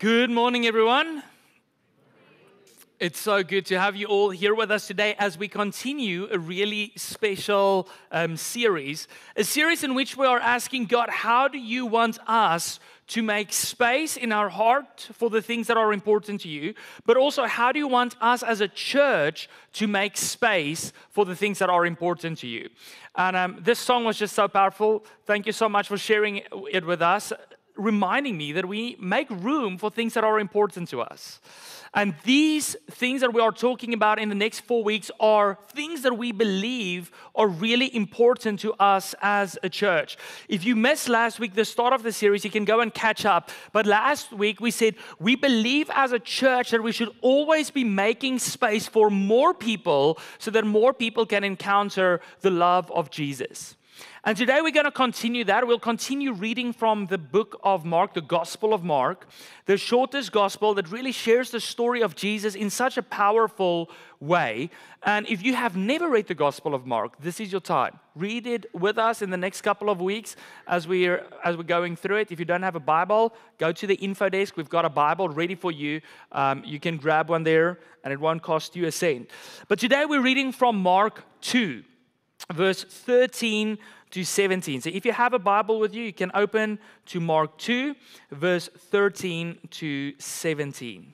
Good morning, everyone. It's so good to have you all here with us today as we continue a really special series. A series in which we are asking God, how do you want us to make space in our heart for the things that are important to you? But also, how do you want us as a church to make space for the things that are important to you? And this song was just so powerful. Thank you so much for sharing it with us, reminding me that we make room for things that are important to us. And these things that we are talking about in the next 4 weeks are things that we believe are really important to us as a church. If you missed last week, the start of the series, you can go and catch up. But last week we said we believe as a church that we should always be making space for more people so that more people can encounter the love of Jesus. And today we're going to continue that. We'll continue reading from the book of Mark, the Gospel of Mark, the shortest gospel that really shares the story of Jesus in such a powerful way. And if you have never read the Gospel of Mark, this is your time. Read it with us in the next couple of weeks as we're going through it. If you don't have a Bible, go to the info desk. We've got a Bible ready for you. You can grab one there, and it won't cost you a cent. But today we're reading from Mark 2, verse 13 to 17. So if you have a Bible with you, you can open to Mark 2, verse 13 to 17.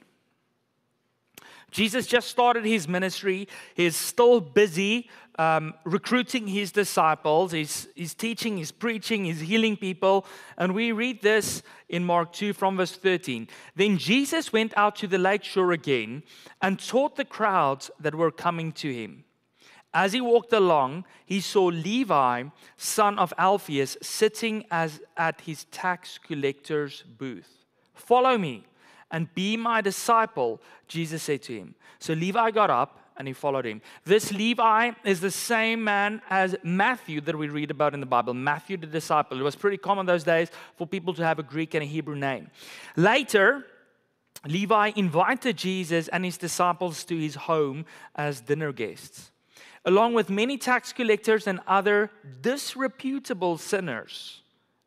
Jesus just started his ministry. He's still busy recruiting his disciples. He's teaching, he's preaching, he's healing people. And we read this in Mark 2 from verse 13. Then Jesus went out to the lake shore again and taught the crowds that were coming to him. As he walked along, he saw Levi, son of Alphaeus, sitting at his tax collector's booth. "Follow me and be my disciple," Jesus said to him. So Levi got up and he followed him. This Levi is the same man as Matthew that we read about in the Bible. Matthew the disciple. It was pretty common those days for people to have a Greek and a Hebrew name. Later, Levi invited Jesus and his disciples to his home as dinner guests. Along with many tax collectors and other disreputable sinners,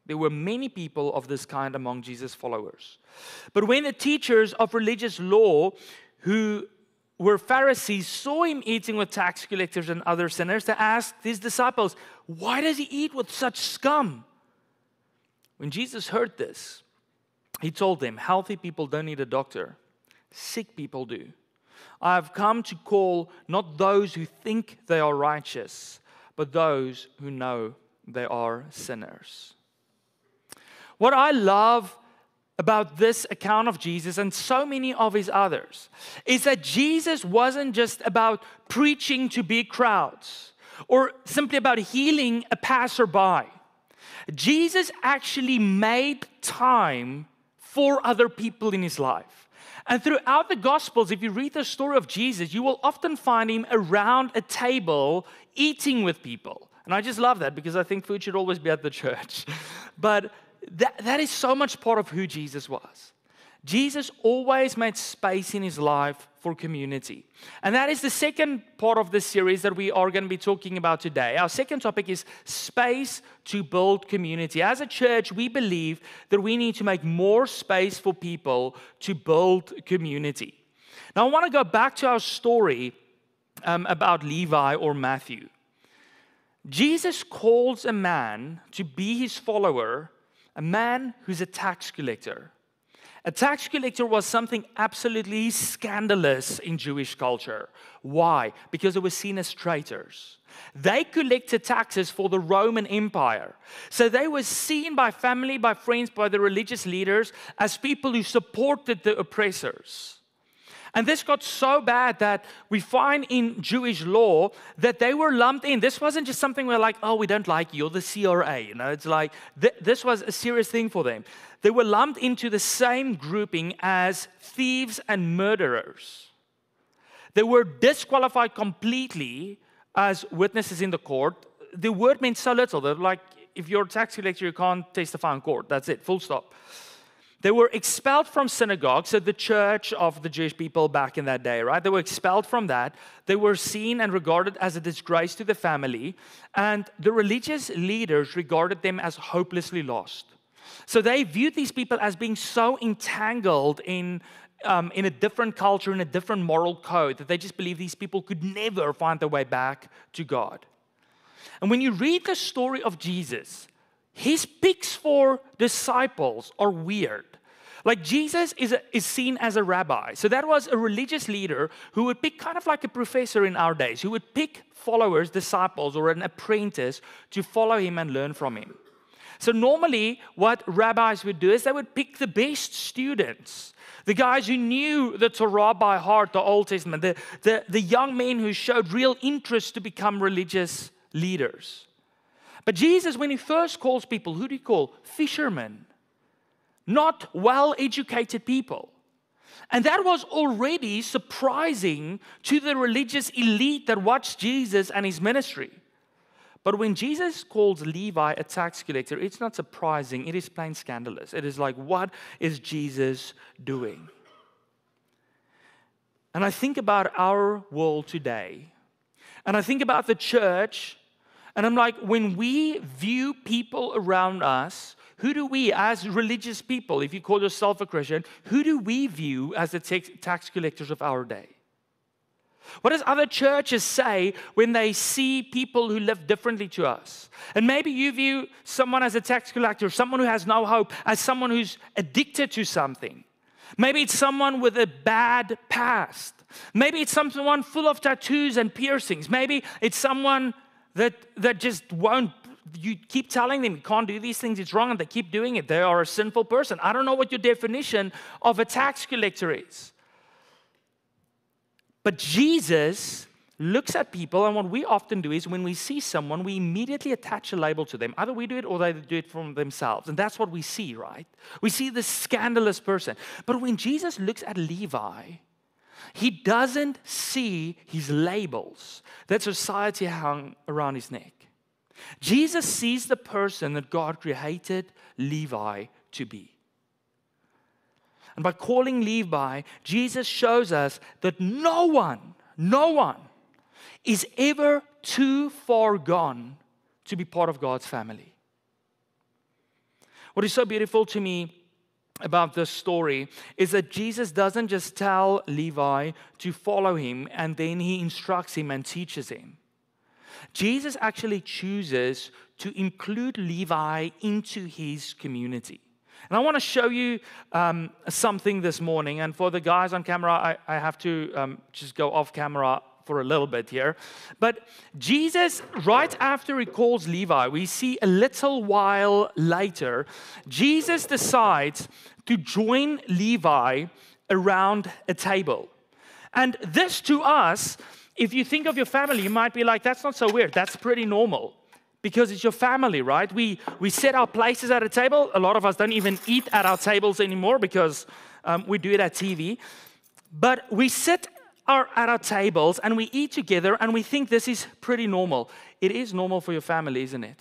there were many people of this kind among Jesus' followers. But when the teachers of religious law, who were Pharisees, saw him eating with tax collectors and other sinners, they asked his disciples, "Why does he eat with such scum?" When Jesus heard this, he told them, "Healthy people don't need a doctor. Sick people do. I have come to call not those who think they are righteous, but those who know they are sinners." What I love about this account of Jesus and so many of his others is that Jesus wasn't just about preaching to big crowds or simply about healing a passerby. Jesus actually made time for other people in his life. And throughout the Gospels, if you read the story of Jesus, you will often find him around a table eating with people. And I just love that because I think food should always be at the church. But that is so much part of who Jesus was. Jesus always made space in his life for community. And that is the second part of this series that we are going to be talking about today. Our second topic is space to build community. As a church, we believe that we need to make more space for people to build community. Now, I want to go back to our story about Levi or Matthew. Jesus calls a man to be his follower, a man who's a tax collector. A tax collector was something absolutely scandalous in Jewish culture. Why? Because they were seen as traitors. They collected taxes for the Roman Empire. So they were seen by family, by friends, by the religious leaders as people who supported the oppressors. And this got so bad that we find in Jewish law that they were lumped in. This wasn't just something where like, oh, we don't like you, or the CRA. It's like, this was a serious thing for them. They were lumped into the same grouping as thieves and murderers. They were disqualified completely as witnesses in the court. The word meant so little. They're like, if you're a tax collector, you can't testify in court. That's it, full stop. They were expelled from synagogues, so the church of the Jewish people back in that day, right? They were expelled from that. They were seen and regarded as a disgrace to the family, and the religious leaders regarded them as hopelessly lost. So they viewed these people as being so entangled in a different culture, in a different moral code, that they just believed these people could never find their way back to God. And when you read the story of Jesus, his picks for disciples are weird. Like Jesus is seen as a rabbi. So that was a religious leader who would pick, kind of like a professor in our days, who would pick followers, disciples, or an apprentice to follow him and learn from him. So normally what rabbis would do is they would pick the best students, the guys who knew the Torah by heart, the Old Testament, the young men who showed real interest to become religious leaders. But Jesus, when he first calls people, who do he call? Fishermen. Not well-educated people. And that was already surprising to the religious elite that watched Jesus and his ministry. But when Jesus calls Levi a tax collector, it's not surprising. It is plain scandalous. It is like, what is Jesus doing? And I think about our world today. And I think about the church. And I'm like, when we view people around us, who do we, as religious people, if you call yourself a Christian, who do we view as the tax collectors of our day? What does other churches say when they see people who live differently to us? And maybe you view someone as a tax collector, someone who has no hope, as someone who's addicted to something. Maybe it's someone with a bad past. Maybe it's someone full of tattoos and piercings. Maybe it's someone that just won't. You keep telling them you can't do these things, it's wrong, and they keep doing it. They are a sinful person. I don't know what your definition of a tax collector is. But Jesus looks at people, and what we often do is when we see someone, we immediately attach a label to them. Either we do it or they do it from themselves. And that's what we see, right? We see this scandalous person. But when Jesus looks at Levi, he doesn't see his labels that society hung around his neck. Jesus sees the person that God created Levi to be. And by calling Levi, Jesus shows us that no one is ever too far gone to be part of God's family. What is so beautiful to me about this story is that Jesus doesn't just tell Levi to follow him and then he instructs him and teaches him. Jesus actually chooses to include Levi into his community. And I want to show you something this morning. And for the guys on camera, I have to just go off camera for a little bit here. But Jesus, right after he calls Levi, we see a little while later, Jesus decides to join Levi around a table. And this to us, if you think of your family, you might be like, that's not so weird. That's pretty normal. Because it's your family, right? We set our places at a table. A lot of us don't even eat at our tables anymore because we do it at TV. But we sit at our tables and we eat together and we think this is pretty normal. It is normal for your family, isn't it?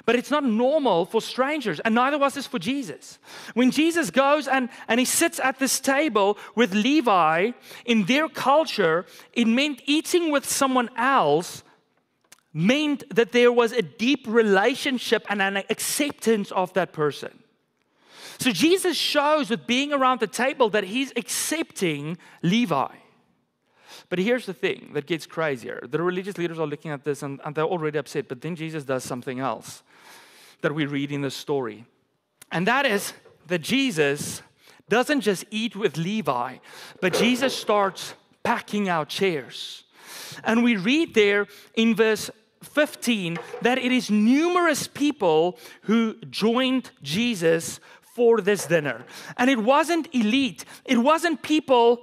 But it's not normal for strangers, and neither was this for Jesus. When Jesus goes and he sits at this table with Levi, in their culture, it meant eating with someone else meant that there was a deep relationship and an acceptance of that person. So Jesus shows with being around the table that he's accepting Levi. But here's the thing that gets crazier. The religious leaders are looking at this and they're already upset, but then Jesus does something else that we read in the story. And that is that Jesus doesn't just eat with Levi, but Jesus starts packing out chairs. And we read there in verse 15 that it is numerous people who joined Jesus for this dinner. And it wasn't elite. It wasn't people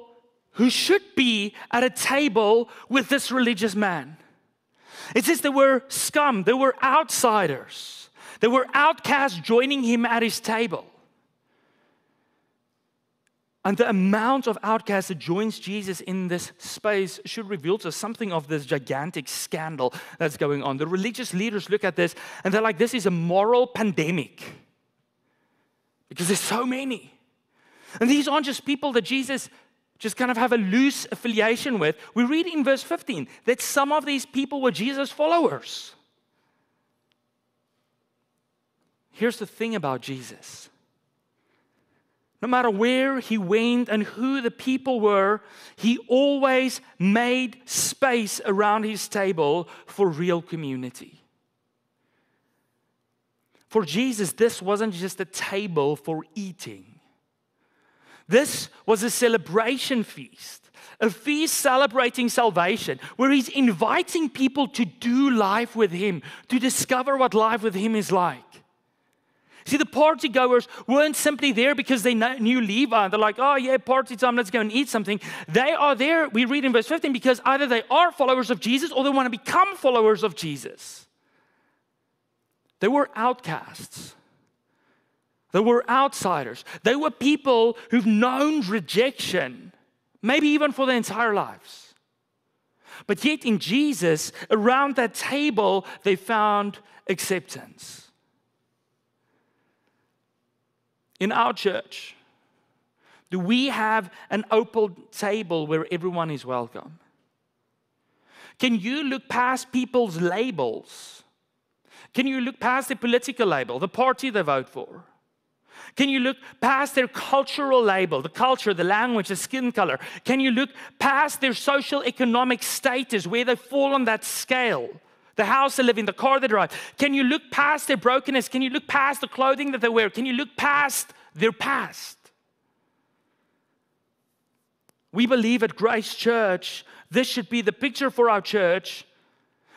who should be at a table with this religious man. It says there were scum, there were outsiders. There were outcasts joining him at his table. And the amount of outcasts that joins Jesus in this space should reveal to us something of this gigantic scandal that's going on. The religious leaders look at this and they're like, this is a moral pandemic. Because there's so many. And these aren't just people that Jesus just kind of have a loose affiliation with. We read in verse 15 that some of these people were Jesus' followers. here's the thing about Jesus. No matter where he went and who the people were, he always made space around his table for real community. For Jesus, this wasn't just a table for eating. This was a celebration feast, a feast celebrating salvation, where he's inviting people to do life with him, to discover what life with him is like. See, the party goers weren't simply there because they knew Levi. They're like, oh yeah, party time, let's go and eat something. They are there, we read in verse 15, because either they are followers of Jesus or they want to become followers of Jesus. They were outcasts. They were outsiders. They were people who've known rejection, maybe even for their entire lives. But yet in Jesus, around that table, they found acceptance. In our church, do we have an open table where everyone is welcome? Can you look past people's labels? Can you look past their political label, the party they vote for? Can you look past their cultural label, the culture, the language, the skin color? Can you look past their social economic status, where they fall on that scale? The house they live in, the car they drive. Can you look past their brokenness? Can you look past the clothing that they wear? Can you look past their past? We believe at Grace Church, this should be the picture for our church,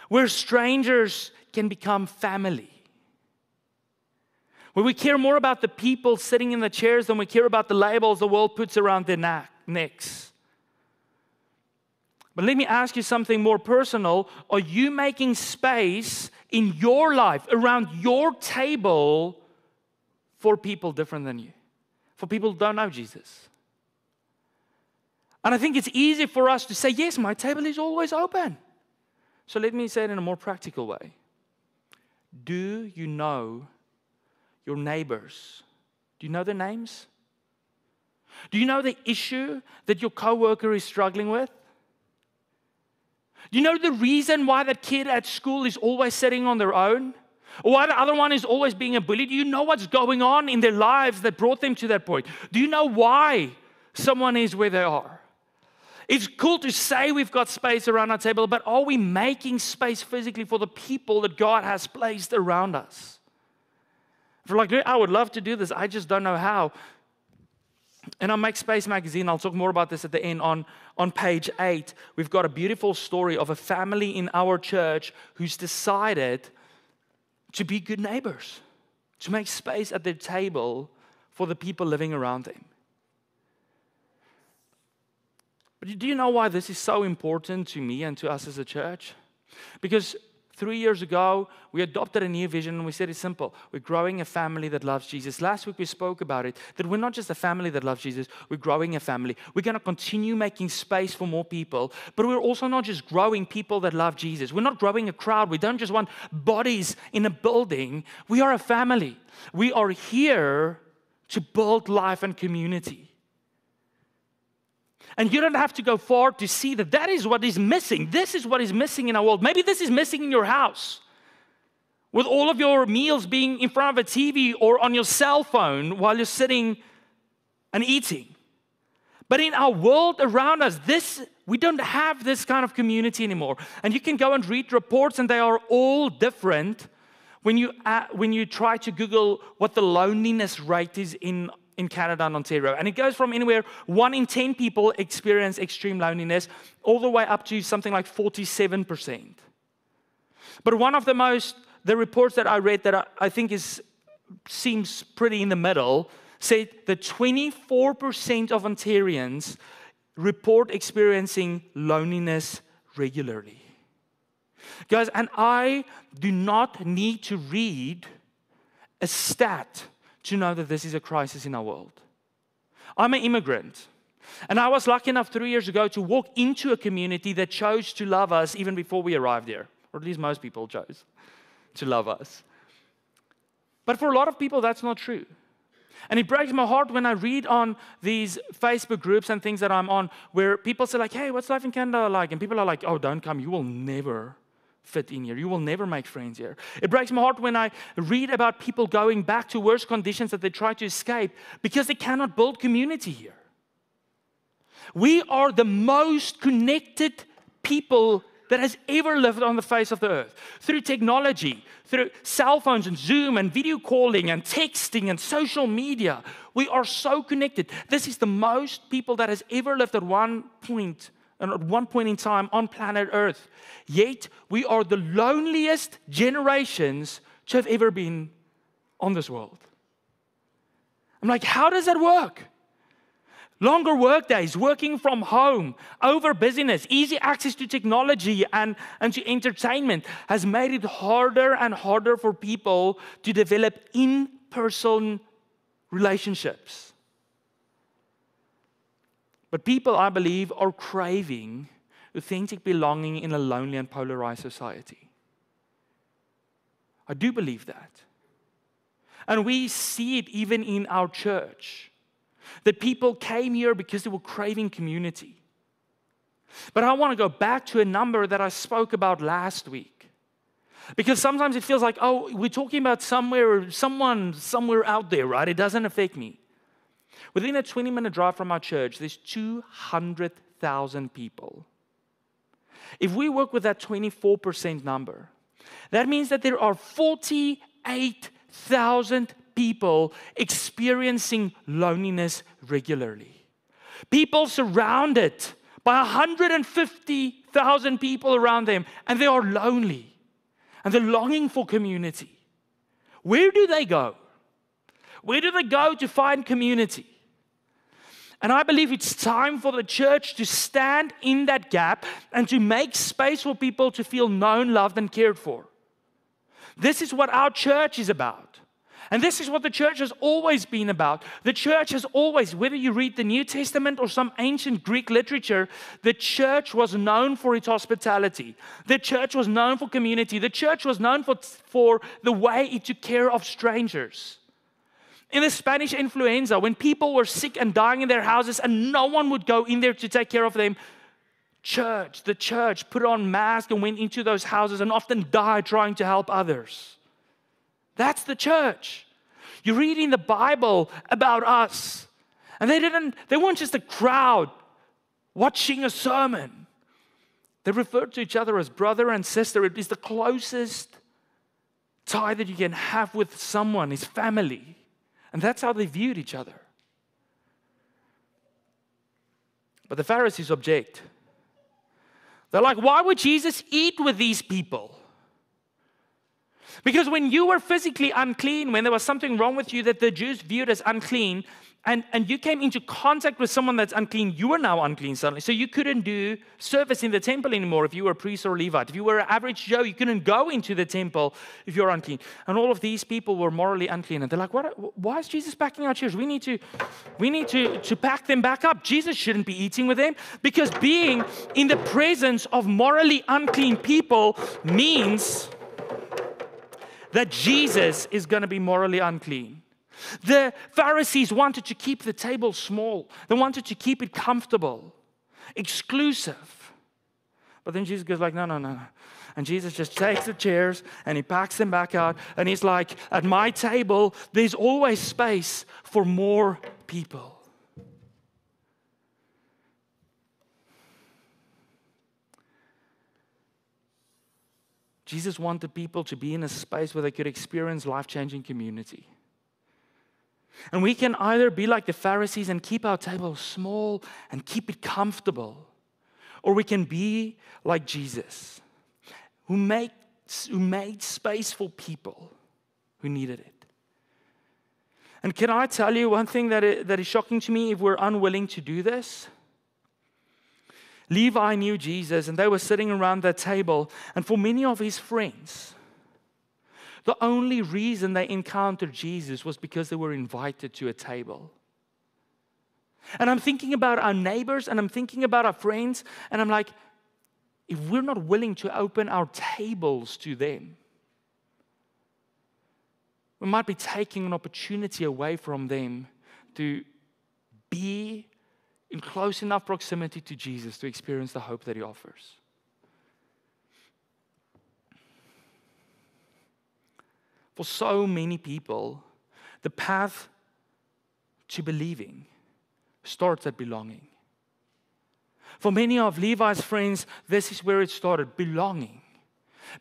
where strangers can become family. Where we care more about the people sitting in the chairs than we care about the labels the world puts around their necks. But let me ask you something more personal. Are you making space in your life, around your table, for people different than you? For people who don't know Jesus? And I think it's easy for us to say, yes, my table is always open. So let me say it in a more practical way. Do you know your neighbors? Do you know their names? Do you know the issue that your coworker is struggling with? Do you know the reason why that kid at school is always sitting on their own? Or why the other one is always being a bully? Do you know what's going on in their lives that brought them to that point? Do you know why someone is where they are? It's cool to say we've got space around our table, but are we making space physically for the people that God has placed around us? If we're like, I would love to do this, I just don't know how. And on Make Space magazine, I'll talk more about this at the end, on page 8, we've got a beautiful story of a family in our church who's decided to be good neighbors, to make space at their table for the people living around them. But do you know why this is so important to me and to us as a church? Because 3 years ago, we adopted a new vision and we said it's simple. We're growing a family that loves Jesus. Last week we spoke about it, that we're not just a family that loves Jesus, we're growing a family. We're going to continue making space for more people, but we're also not just growing people that love Jesus. We're not growing a crowd. We don't just want bodies in a building. We are a family. We are here to build life and community. And you don't have to go far to see that that is what is missing. This is what is missing in our world. Maybe this is missing in your house, with all of your meals being in front of a TV or on your cell phone while you're sitting and eating. But in our world around us, we don't have this kind of community anymore. And you can go and read reports, and they are all different when you try to Google what the loneliness rate is in Canada and Ontario. And it goes from anywhere, 1 in 10 people experience extreme loneliness, all the way up to something like 47%. But one of the reports that I read that I think seems pretty in the middle, said that 24% of Ontarians report experiencing loneliness regularly. Guys, and I do not need to read a stat to know that this is a crisis in our world. I'm an immigrant, and I was lucky enough 3 years ago to walk into a community that chose to love us even before we arrived there, or at least most people chose to love us. But for a lot of people, that's not true. And it breaks my heart when I read on these Facebook groups and things that I'm on, where people say like, hey, what's life in Canada like? And people are like, oh, don't come, you will never fit in here. You will never make friends here. It breaks my heart when I read about people going back to worse conditions that they try to escape because they cannot build community here. We are the most connected people that has ever lived on the face of the earth. Through technology, through cell phones and Zoom and video calling and texting and social media, we are so connected. This is the most people that has ever lived at one point in time on planet Earth. Yet, we are the loneliest generations to have ever been on this world. I'm like, how does that work? Longer work days, working from home, over busyness, easy access to technology and to entertainment has made it harder and harder for people to develop in-person relationships. But people, I believe, are craving authentic belonging in a lonely and polarized society. I do believe that. And we see it even in our church. That people came here because they were craving community. But I want to go back to a number that I spoke about last week. Because sometimes it feels like, oh, we're talking about someone somewhere out there, right? It doesn't affect me. Within a 20-minute drive from our church, there's 200,000 people. If we work with that 24% number, that means that there are 48,000 people experiencing loneliness regularly. People surrounded by 150,000 people around them, and they are lonely, and they're longing for community. Where do they go? Where do they go to find community? And I believe it's time for the church to stand in that gap and to make space for people to feel known, loved, and cared for. This is what our church is about. And this is what the church has always been about. The church has always, whether you read the New Testament or some ancient Greek literature, the church was known for its hospitality. The church was known for community. The church was known for the way it took care of strangers. In the Spanish influenza, when people were sick and dying in their houses and no one would go in there to take care of them, the church put on masks and went into those houses and often died trying to help others. That's the church. You read in the Bible about us. And they weren't just a crowd watching a sermon. They referred to each other as brother and sister. It is the closest tie that you can have with someone, is family. And that's how they viewed each other. But the Pharisees object. They're like, why would Jesus eat with these people? Because when you were physically unclean, when there was something wrong with you that the Jews viewed as unclean, and you came into contact with someone that's unclean, you were now unclean suddenly. So you couldn't do service in the temple anymore if you were a priest or a Levite. If you were an average Joe, you couldn't go into the temple if you're unclean. And all of these people were morally unclean. And they're like, why is Jesus packing our chairs? We need to pack them back up. Jesus shouldn't be eating with them. Because being in the presence of morally unclean people means that Jesus is going to be morally unclean. The Pharisees wanted to keep the table small. They wanted to keep it comfortable, exclusive. But then Jesus goes like, no. And Jesus just takes the chairs and he packs them back out. And he's like, at my table, there's always space for more people. Jesus wanted people to be in a space where they could experience life-changing community. And we can either be like the Pharisees and keep our table small and keep it comfortable, or we can be like Jesus, who made space for people who needed it. And can I tell you one thing that is shocking to me if we're unwilling to do this? Levi knew Jesus, and they were sitting around that table. And for many of his friends, the only reason they encountered Jesus was because they were invited to a table. And I'm thinking about our neighbors, and I'm thinking about our friends, and I'm like, if we're not willing to open our tables to them, we might be taking an opportunity away from them to be in close enough proximity to Jesus to experience the hope that he offers. for so many people, the path to believing starts at belonging. For many of Levi's friends, this is where it started, belonging.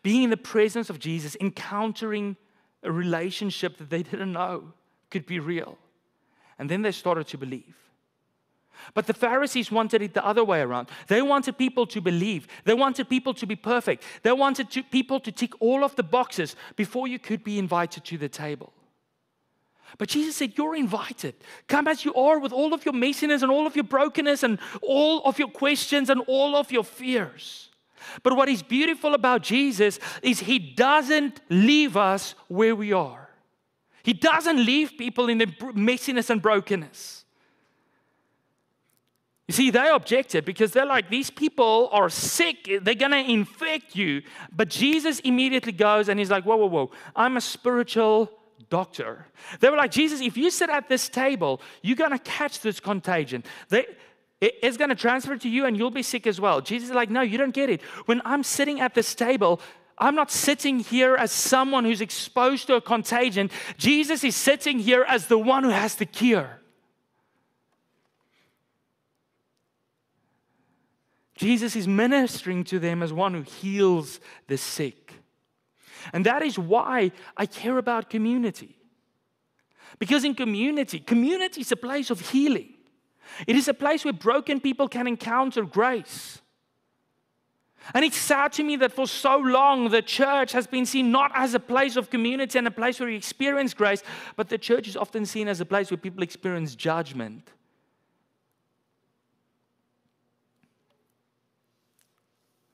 Being in the presence of Jesus, encountering a relationship that they didn't know could be real. And then they started to believe. But the Pharisees wanted it the other way around. They wanted people to believe. They wanted people to be perfect. They wanted people to tick all of the boxes before you could be invited to the table. But Jesus said, you're invited. Come as you are with all of your messiness and all of your brokenness and all of your questions and all of your fears. But what is beautiful about Jesus is He doesn't leave us where we are. He doesn't leave people in their messiness and brokenness. You see, they objected because they're like, these people are sick. They're going to infect you. But Jesus immediately goes and He's like, whoa, whoa, whoa. I'm a spiritual doctor. They were like, Jesus, if you sit at this table, you're going to catch this contagion. It's going to transfer to you and you'll be sick as well. Jesus is like, no, you don't get it. When I'm sitting at this table, I'm not sitting here as someone who's exposed to a contagion. Jesus is sitting here as the one who has the cure. Jesus is ministering to them as one who heals the sick. And that is why I care about community. Because in community is a place of healing. It is a place where broken people can encounter grace. And it's sad to me that for so long the church has been seen not as a place of community and a place where you experience grace, but the church is often seen as a place where people experience judgment.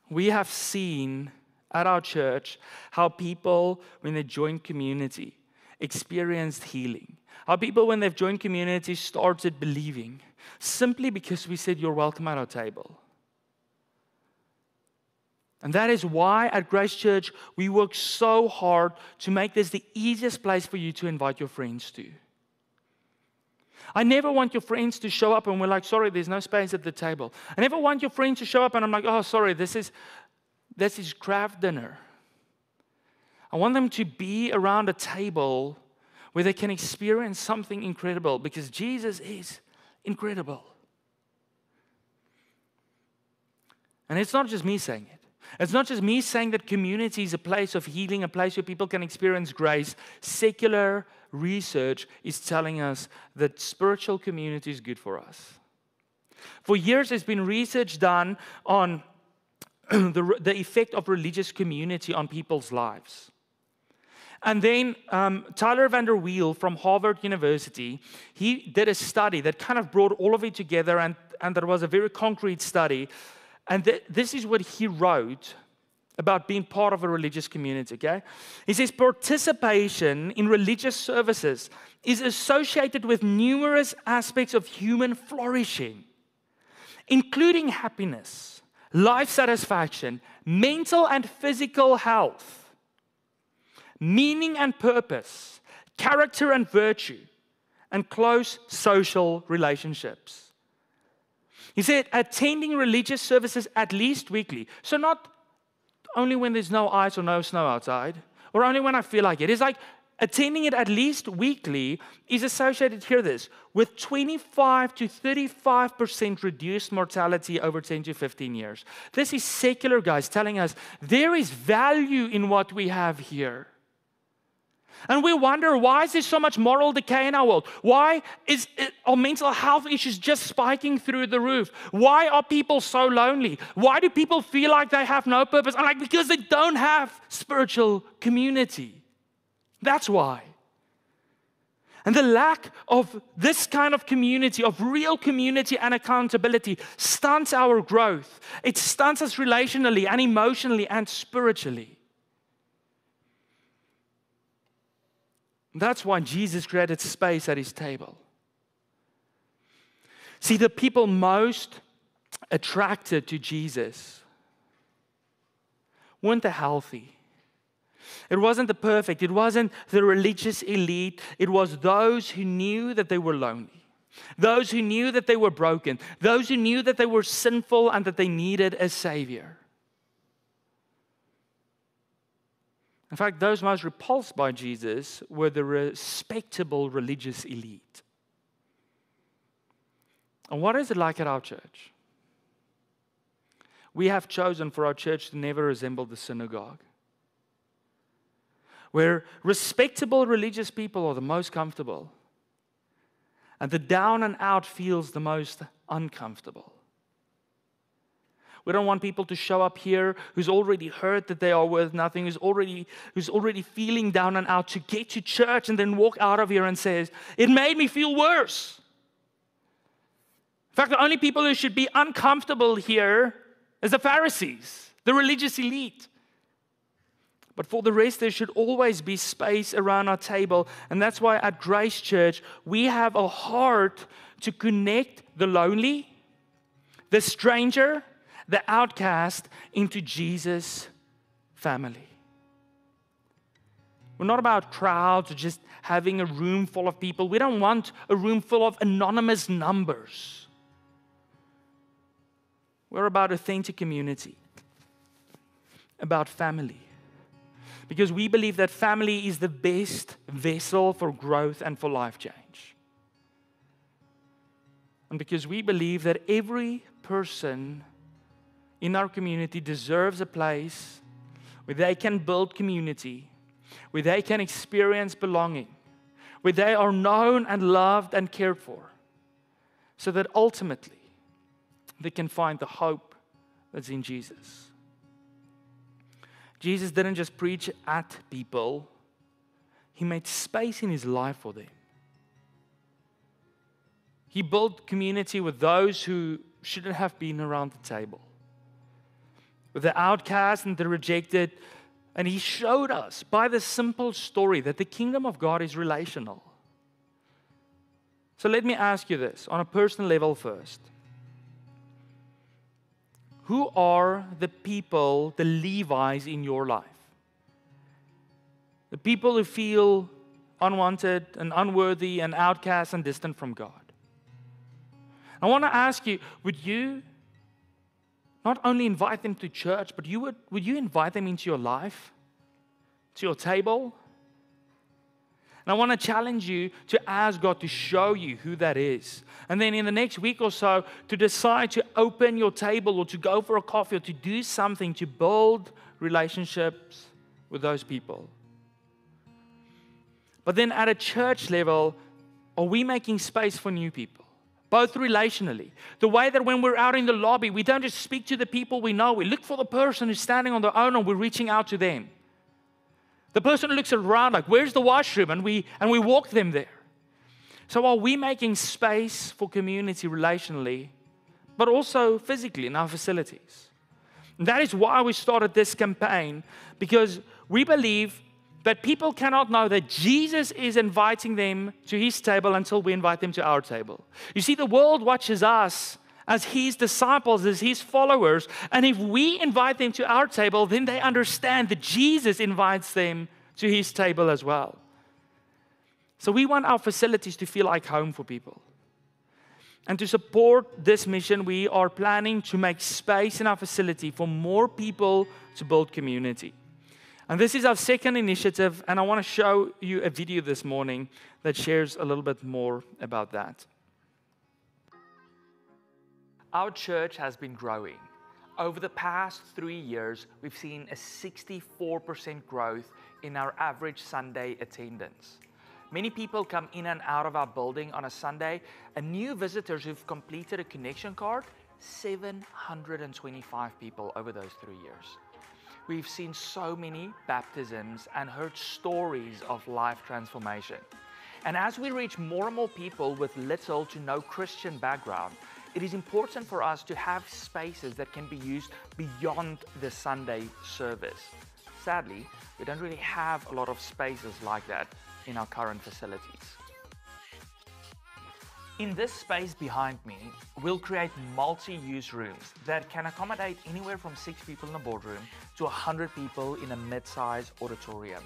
We have seen at our church how people, when they join community, experienced healing. How people, when they've joined community, started believing. Simply because we said, you're welcome at our table. And that is why at Grace Church, we work so hard to make this the easiest place for you to invite your friends to. I never want your friends to show up and we're like, sorry, there's no space at the table. I never want your friends to show up and I'm like, oh, sorry, this is craft dinner. I want them to be around a table where they can experience something incredible because Jesus is incredible. And it's not just me saying it. It's not just me saying that community is a place of healing, a place where people can experience grace. Secular research is telling us that spiritual community is good for us. For years, there's been research done on the effect of religious community on people's lives. And then Tyler Vander Wiel from Harvard University, he did a study that kind of brought all of it together, and that was a very concrete study. And this is what he wrote about being part of a religious community, okay? He says, participation in religious services is associated with numerous aspects of human flourishing, including happiness, life satisfaction, mental and physical health, meaning and purpose, character and virtue, and close social relationships. He said, attending religious services at least weekly. So not only when there's no ice or no snow outside, or only when I feel like it. It's like attending it at least weekly is associated, hear this, with 25 to 35% reduced mortality over 10 to 15 years. This is secular guys telling us there is value in what we have here. And we wonder, why is there so much moral decay in our world? Why are mental health issues just spiking through the roof? Why are people so lonely? Why do people feel like they have no purpose? I'm like, because they don't have spiritual community. That's why. And the lack of this kind of community, of real community and accountability, stunts our growth. It stunts us relationally and emotionally and spiritually. That's why Jesus created space at His table. See, the people most attracted to Jesus weren't the healthy. It wasn't the perfect. It wasn't the religious elite. It was those who knew that they were lonely. Those who knew that they were broken. Those who knew that they were sinful and that they needed a Savior. In fact, those most repulsed by Jesus were the respectable religious elite. And what is it like at our church? We have chosen for our church to never resemble the synagogue, where respectable religious people are the most comfortable, and the down and out feels the most uncomfortable. We don't want people to show up here who's already heard that they are worth nothing, who's already feeling down and out, to get to church and then walk out of here and says, "It made me feel worse." In fact, the only people who should be uncomfortable here is the Pharisees, the religious elite. But for the rest, there should always be space around our table. And that's why at Grace Church, we have a heart to connect the lonely, the stranger, the outcast into Jesus' family. We're not about crowds or just having a room full of people. We don't want a room full of anonymous numbers. We're about authentic community, about family. Because we believe that family is the best vessel for growth and for life change. And because we believe that every person in our community deserves a place where they can build community, where they can experience belonging, where they are known and loved and cared for, so that ultimately they can find the hope that's in Jesus. Jesus didn't just preach at people, He made space in His life for them. He built community with those who shouldn't have been around the table, with the outcast and the rejected. And He showed us by the simple story that the kingdom of God is relational. So let me ask you this on a personal level first. Who are the people, the Levi's in your life? The people who feel unwanted and unworthy and outcast and distant from God. I want to ask you, would you not only invite them to church, but would you invite them into your life, to your table? And I want to challenge you to ask God to show you who that is. And then in the next week or so, to decide to open your table or to go for a coffee or to do something to build relationships with those people. But then at a church level, are we making space for new people? Both relationally. The way that when we're out in the lobby, we don't just speak to the people we know. We look for the person who's standing on their own and we're reaching out to them. The person who looks around like, where's the washroom? And we walk them there. So are we making space for community relationally, but also physically in our facilities? And that is why we started this campaign, because we believe that people cannot know that Jesus is inviting them to His table until we invite them to our table. You see, the world watches us as His disciples, as His followers. And if we invite them to our table, then they understand that Jesus invites them to His table as well. So we want our facilities to feel like home for people. And to support this mission, we are planning to make space in our facility for more people to build community. And this is our second initiative, and I want to show you a video this morning that shares a little bit more about that. Our church has been growing. Over the past 3 years, we've seen a 64% growth in our average Sunday attendance. Many people come in and out of our building on a Sunday, and new visitors who've completed a connection card, 725 people over those 3 years. We've seen so many baptisms and heard stories of life transformation. And as we reach more and more people with little to no Christian background, it is important for us to have spaces that can be used beyond the Sunday service. Sadly, we don't really have a lot of spaces like that in our current facilities. In this space behind me, we'll create multi-use rooms that can accommodate anywhere from 6 people in a boardroom to 100 people in a mid-size auditorium.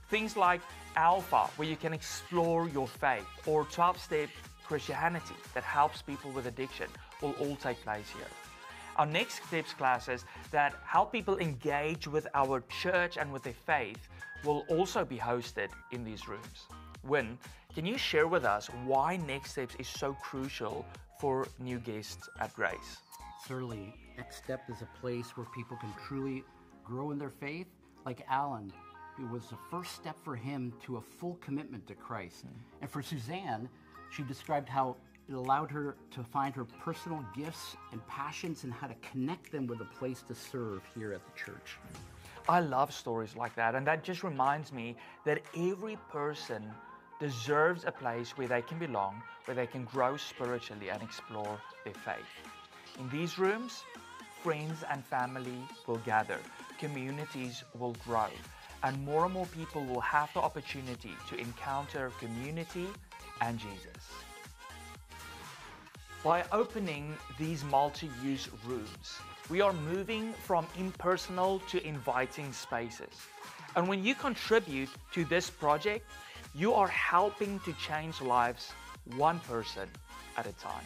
Things like Alpha, where you can explore your faith, or 12-step Christianity that helps people with addiction, will all take place here. our Next Steps classes that help people engage with our church and with their faith will also be hosted in these rooms. Win, can you share with us why Next Steps is so crucial for new guests at Grace? Certainly, Next Step is a place where people can truly grow in their faith. Like Alan, it was the first step for him to a full commitment to Christ. And for Suzanne, she described how it allowed her to find her personal gifts and passions and how to connect them with a place to serve here at the church. I love stories like that, and that just reminds me that every person deserves a place where they can belong, where they can grow spiritually and explore their faith. In these rooms, friends and family will gather, communities will grow, and more people will have the opportunity to encounter community and Jesus. By opening these multi-use rooms, we are moving from impersonal to inviting spaces. And when you contribute to this project, you are helping to change lives one person at a time.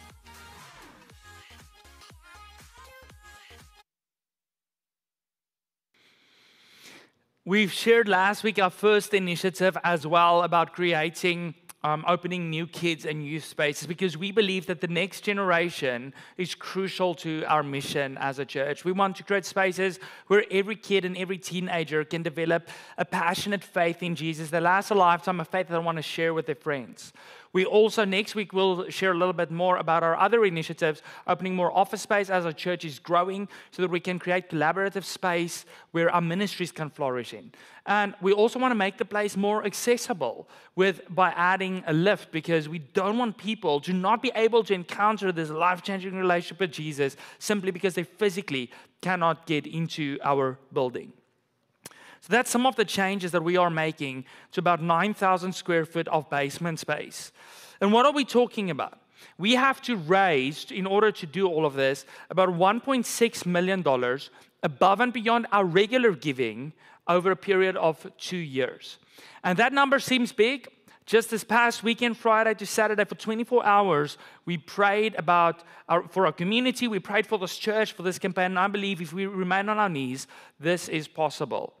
We've shared last week our first initiative as well about creating opening new kids and youth spaces, because we believe that the next generation is crucial to our mission as a church. We want to create spaces where every kid and every teenager can develop a passionate faith in Jesus that lasts a lifetime, of faith that they want to share with their friends. We also, next week, will share a little bit more about our other initiatives, opening more office space as our church is growing so that we can create collaborative space where our ministries can flourish in. And we also want to make the place more accessible by adding a lift, because we don't want people to not be able to encounter this life-changing relationship with Jesus simply because they physically cannot get into our building. So that's some of the changes that we are making to about 9,000 square feet of basement space. And what are we talking about? We have to raise, in order to do all of this, about $1.6 million above and beyond our regular giving over a period of 2 years. And that number seems big. Just this past weekend, Friday to Saturday, for 24 hours, we prayed for our community. We prayed for this church, for this campaign. And I believe if we remain on our knees, this is possible.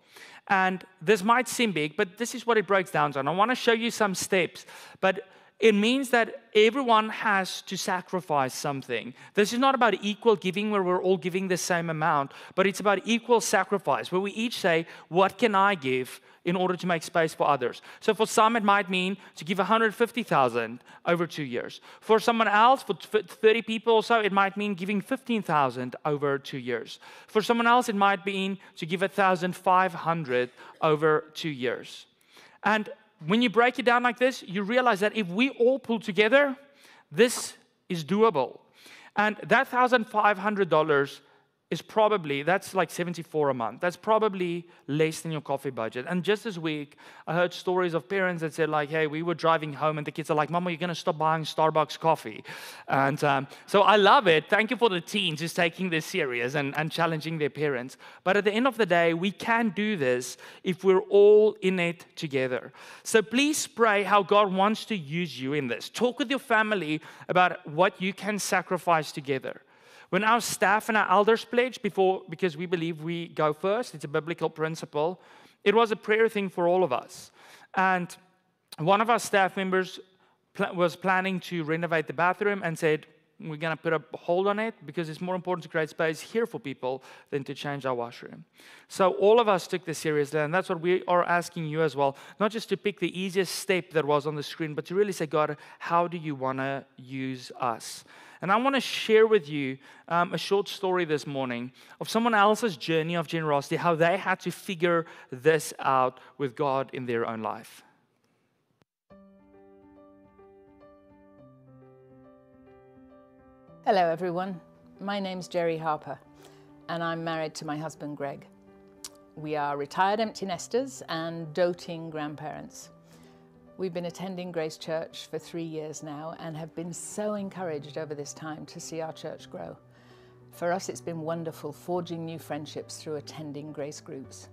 And this might seem big, but this is what it breaks down to. And I want to show you some steps. But it means that everyone has to sacrifice something. This is not about equal giving where we're all giving the same amount, but it's about equal sacrifice where we each say, what can I give in order to make space for others? So for some, it might mean to give $150,000 over 2 years. For someone else, for 30 people or so, it might mean giving $15,000 over 2 years. For someone else, it might mean to give $1,500 over 2 years. And when you break it down like this, you realize that if we all pull together, this is doable. And that $1,500 is probably, that's like $74 a month. That's probably less than your coffee budget. And just this week, I heard stories of parents that said like, hey, we were driving home and the kids are like, Mama, you're going to stop buying Starbucks coffee. And so I love it. Thank you for the teens who's taking this serious and challenging their parents. But at the end of the day, we can do this if we're all in it together. So please pray how God wants to use you in this. Talk with your family about what you can sacrifice together. When our staff and our elders pledged because we believe we go first, it's a biblical principle, it was a prayer thing for all of us. And one of our staff members was planning to renovate the bathroom and said, we're going to put a hold on it because it's more important to create space here for people than to change our washroom. So all of us took this seriously, and that's what we are asking you as well, not just to pick the easiest step that was on the screen, but to really say, God, how do you want to use us? And I want to share with you a short story this morning of someone else's journey of generosity, how they had to figure this out with God in their own life. Hello everyone, my name's Jerry Harper and I'm married to my husband Greg. We are retired empty nesters and doting grandparents. We've been attending Grace Church for 3 years now and have been so encouraged over this time to see our church grow. For us it's been wonderful forging new friendships through attending Grace groups,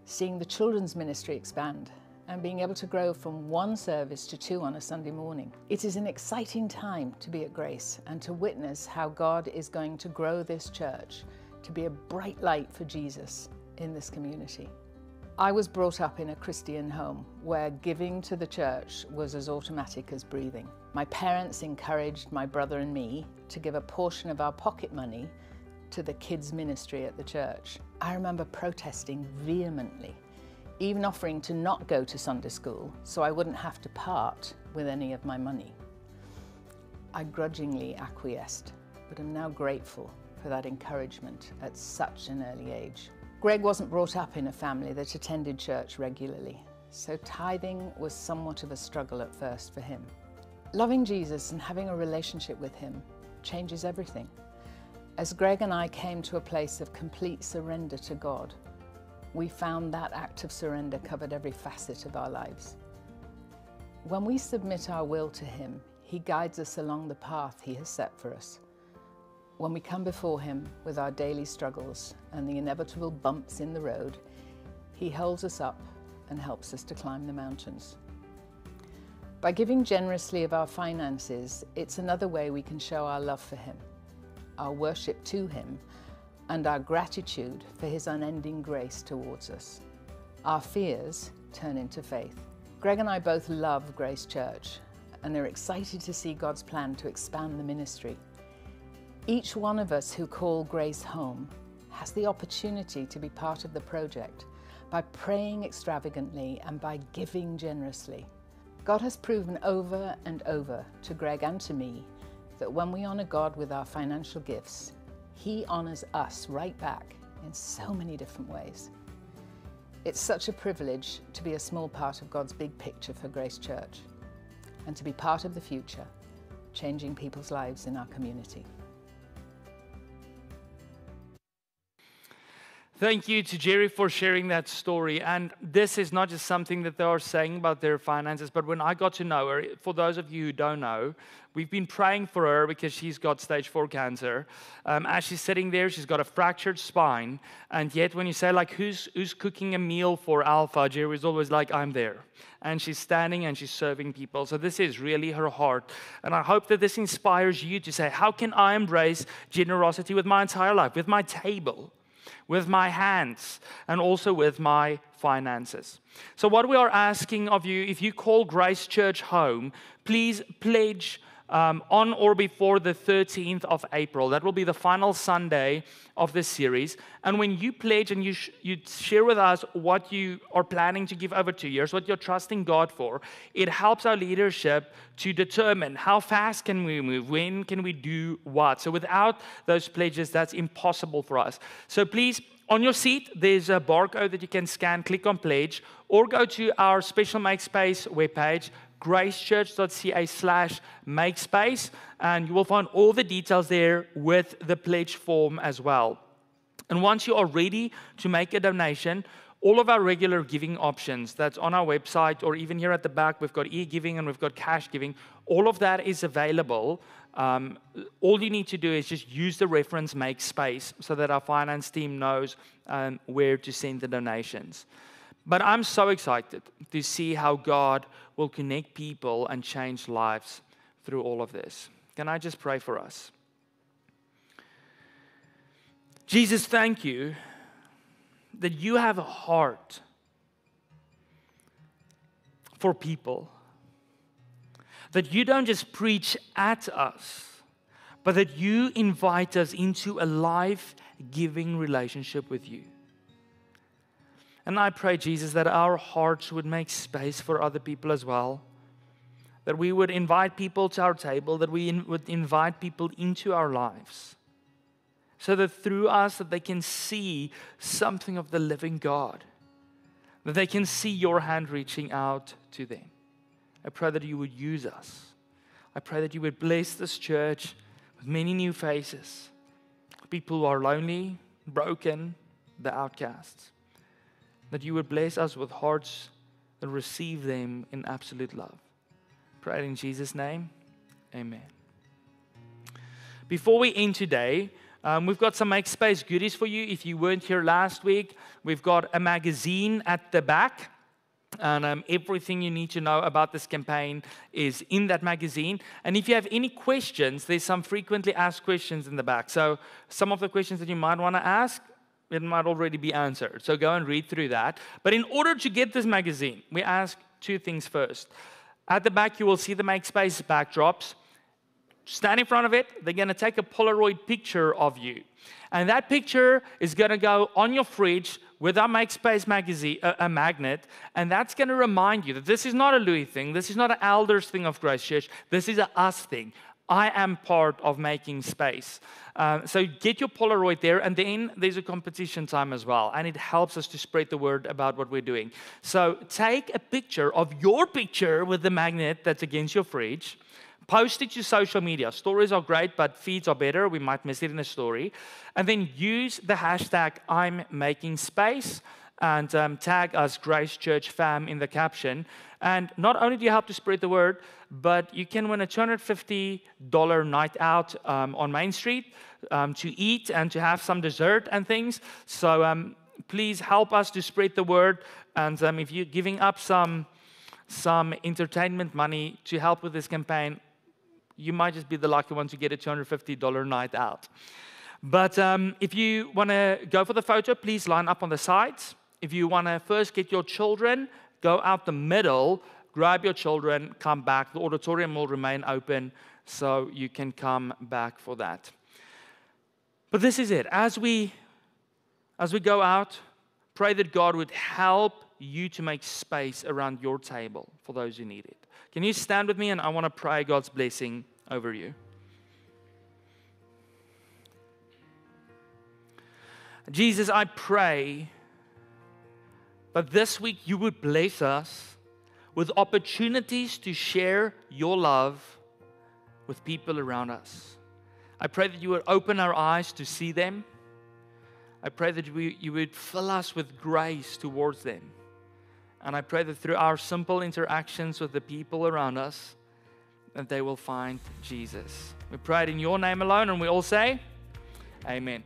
seeing the children's ministry expand and being able to grow from one service to 2 on a Sunday morning. It is an exciting time to be at Grace and to witness how God is going to grow this church to be a bright light for Jesus in this community. I was brought up in a Christian home where giving to the church was as automatic as breathing. My parents encouraged my brother and me to give a portion of our pocket money to the kids' ministry at the church. I remember protesting vehemently, even offering to not go to Sunday school so I wouldn't have to part with any of my money. I grudgingly acquiesced, but am now grateful for that encouragement at such an early age. Greg wasn't brought up in a family that attended church regularly, so tithing was somewhat of a struggle at first for him. Loving Jesus and having a relationship with him changes everything. As Greg and I came to a place of complete surrender to God, we found that act of surrender covered every facet of our lives. When we submit our will to him, he guides us along the path he has set for us. When we come before him with our daily struggles and the inevitable bumps in the road, he holds us up and helps us to climb the mountains. By giving generously of our finances, it's another way we can show our love for him, our worship to him, and our gratitude for his unending grace towards us. Our fears turn into faith. Greg and I both love Grace Church and are excited to see God's plan to expand the ministry. Each one of us who call Grace home has the opportunity to be part of the project by praying extravagantly and by giving generously. God has proven over and over to Greg and to me that when we honor God with our financial gifts, he honors us right back in so many different ways. It's such a privilege to be a small part of God's big picture for Grace Church and to be part of the future, changing people's lives in our community. Thank you to Jerry for sharing that story. And this is not just something that they are saying about their finances, but when I got to know her, for those of you who don't know, we've been praying for her because she's got stage 4 cancer. As she's sitting there, she's got a fractured spine. And yet when you say, like, who's cooking a meal for Alpha, Jerry's always like, I'm there. And she's standing and she's serving people. So this is really her heart. And I hope that this inspires you to say, how can I embrace generosity with my entire life, with my table, with my hands, and also with my finances? So what we are asking of you, if you call Grace Church home, please pledge on or before the 13th of April. That will be the final Sunday of this series. And when you pledge and you share with us what you are planning to give over 2 years, what you're trusting God for, it helps our leadership to determine how fast can we move, when can we do what. So without those pledges, that's impossible for us. So please, on your seat, there's a barcode that you can scan, click on pledge, or go to our Special Makespace webpage, gracechurch.ca/makespace, and you will find all the details there with the pledge form as well. And once you are ready to make a donation, all of our regular giving options that's on our website, or even here at the back, we've got e-giving and we've got cash giving. All of that is available. All you need to do is just use the reference Makespace so that our finance team knows where to send the donations. But I'm so excited to see how God will connect people and change lives through all of this. Can I just pray for us? Jesus, thank you that you have a heart for people. That you don't just preach at us, but that you invite us into a life-giving relationship with you. And I pray, Jesus, that our hearts would make space for other people as well. That we would invite people to our table, that we would invite people into our lives. So that through us, that they can see something of the living God. That they can see your hand reaching out to them. I pray that you would use us. I pray that you would bless this church with many new faces. People who are lonely, broken, the outcasts. That you would bless us with hearts that receive them in absolute love. Pray in Jesus' name. Amen. Before we end today, we've got some Makespace goodies for you. If you weren't here last week, we've got a magazine at the back. And everything you need to know about this campaign is in that magazine. And if you have any questions, there's some frequently asked questions in the back. So some of the questions that you might want to ask, it might already be answered. So go and read through that. But in order to get this magazine, we ask two things first. At the back, you will see the MakeSpace backdrops. Stand in front of it. They're going to take a Polaroid picture of you. And that picture is going to go on your fridge with our MakeSpace magazine, a magnet, and that's going to remind you that this is not a Louis thing, this is not an elders thing of Grace Church, this is a us thing. I am part of making space. So get your Polaroid there, and then there's a competition time as well, and it helps us to spread the word about what we're doing. So take a picture of your picture with the magnet that's against your fridge. Post it to social media. Stories are great, but feeds are better. We might miss it in a story. And then use the hashtag #ImMakingSpace and tag us Grace Church Fam in the caption. And not only do you help to spread the word, but you can win a $250 night out on Main Street to eat and to have some dessert and things. So please help us to spread the word. And if you're giving up some entertainment money to help with this campaign, you might just be the lucky one to get a $250 night out. But if you want to go for the photo, please line up on the sides. If you want to first get your children, go out the middle, grab your children, come back. The auditorium will remain open, so you can come back for that. But this is it. As we go out, pray that God would help you to make space around your table for those who need it. Can you stand with me, and I want to pray God's blessing over you. Jesus, I pray that this week you would bless us with opportunities to share your love with people around us. I pray that you would open our eyes to see them. I pray that you would fill us with grace towards them. And I pray that through our simple interactions with the people around us, that they will find Jesus. We pray it in your name alone, and we all say, Amen.